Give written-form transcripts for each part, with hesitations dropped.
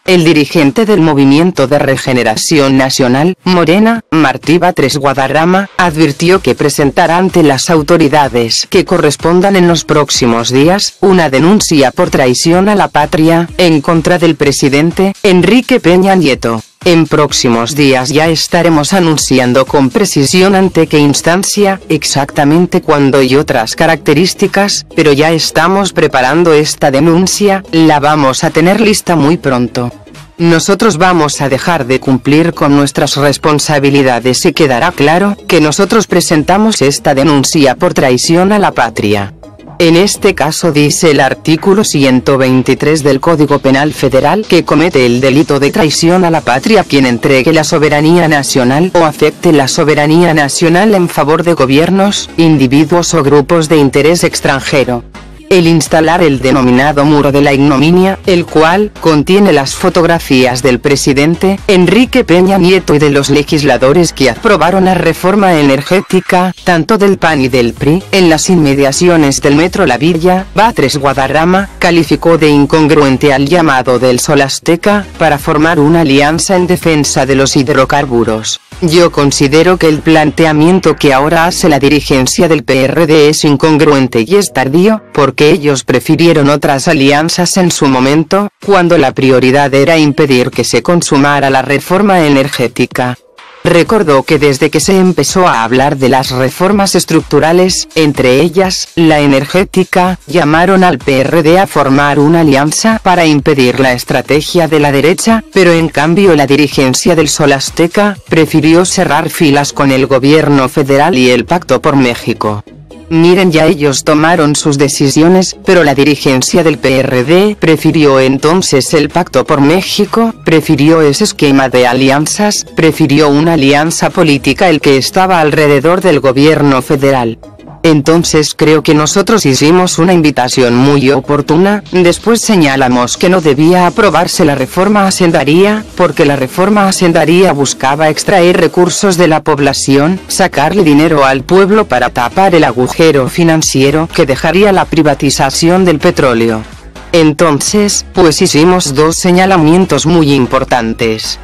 El dirigente del Movimiento de Regeneración Nacional, Morena, Martí Batres Guadarrama, advirtió que presentará ante las autoridades que correspondan en los próximos días, una denuncia por traición a la patria, en contra del presidente, Enrique Peña Nieto. En próximos días ya estaremos anunciando con precisión ante qué instancia, exactamente cuándo y otras características, pero ya estamos preparando esta denuncia, la vamos a tener lista muy pronto. Nosotros vamos a dejar de cumplir con nuestras responsabilidades y quedará claro que nosotros presentamos esta denuncia por traición a la patria. En este caso dice el artículo 123 del Código Penal Federal que comete el delito de traición a la patria quien entregue la soberanía nacional o afecte la soberanía nacional en favor de gobiernos, individuos o grupos de interés extranjero. El instalar el denominado muro de la ignominia, el cual contiene las fotografías del presidente, Enrique Peña Nieto y de los legisladores que aprobaron la reforma energética, tanto del PAN y del PRI, en las inmediaciones del Metro La Villa, Batres Guadarrama, calificó de incongruente al llamado del Sol Azteca, para formar una alianza en defensa de los hidrocarburos. Yo considero que el planteamiento que ahora hace la dirigencia del PRD es incongruente y es tardío, porque ellos prefirieron otras alianzas en su momento, cuando la prioridad era impedir que se consumara la reforma energética. Recordó que desde que se empezó a hablar de las reformas estructurales, entre ellas, la energética, llamaron al PRD a formar una alianza para impedir la estrategia de la derecha, pero en cambio la dirigencia del Sol Azteca, prefirió cerrar filas con el gobierno federal y el Pacto por México. Miren, ya ellos tomaron sus decisiones, pero la dirigencia del PRD prefirió entonces el Pacto por México, prefirió ese esquema de alianzas, prefirió una alianza política el que estaba alrededor del gobierno federal. Entonces creo que nosotros hicimos una invitación muy oportuna, después señalamos que no debía aprobarse la reforma hacendaria, porque la reforma hacendaria buscaba extraer recursos de la población, sacarle dinero al pueblo para tapar el agujero financiero que dejaría la privatización del petróleo. Entonces, pues hicimos dos señalamientos muy importantes.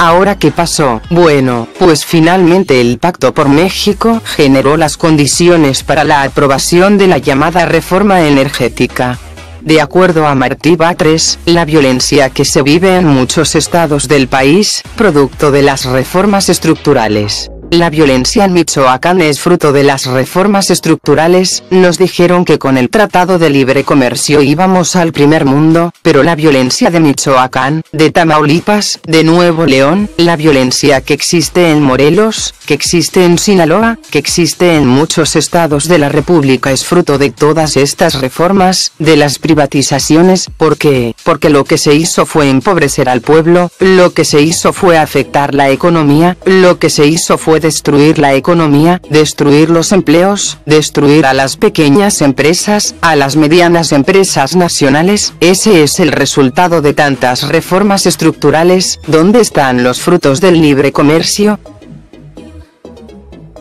¿Ahora qué pasó? Bueno, pues finalmente el Pacto por México generó las condiciones para la aprobación de la llamada reforma energética. De acuerdo a Martí Batres, la violencia que se vive en muchos estados del país, producto de las reformas estructurales. La violencia en Michoacán es fruto de las reformas estructurales, nos dijeron que con el Tratado de Libre Comercio íbamos al primer mundo, pero la violencia de Michoacán, de Tamaulipas, de Nuevo León, la violencia que existe en Morelos, que existe en Sinaloa, que existe en muchos estados de la República es fruto de todas estas reformas, de las privatizaciones. ¿Por qué? Porque lo que se hizo fue empobrecer al pueblo, lo que se hizo fue afectar la economía, lo que se hizo fue destruir la economía, destruir los empleos, destruir a las pequeñas empresas, a las medianas empresas nacionales. Ese es el resultado de tantas reformas estructurales. ¿Dónde están los frutos del libre comercio?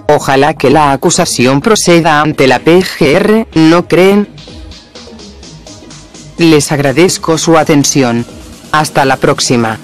Ojalá que la acusación proceda ante la PGR, ¿no creen? Les agradezco su atención. Hasta la próxima.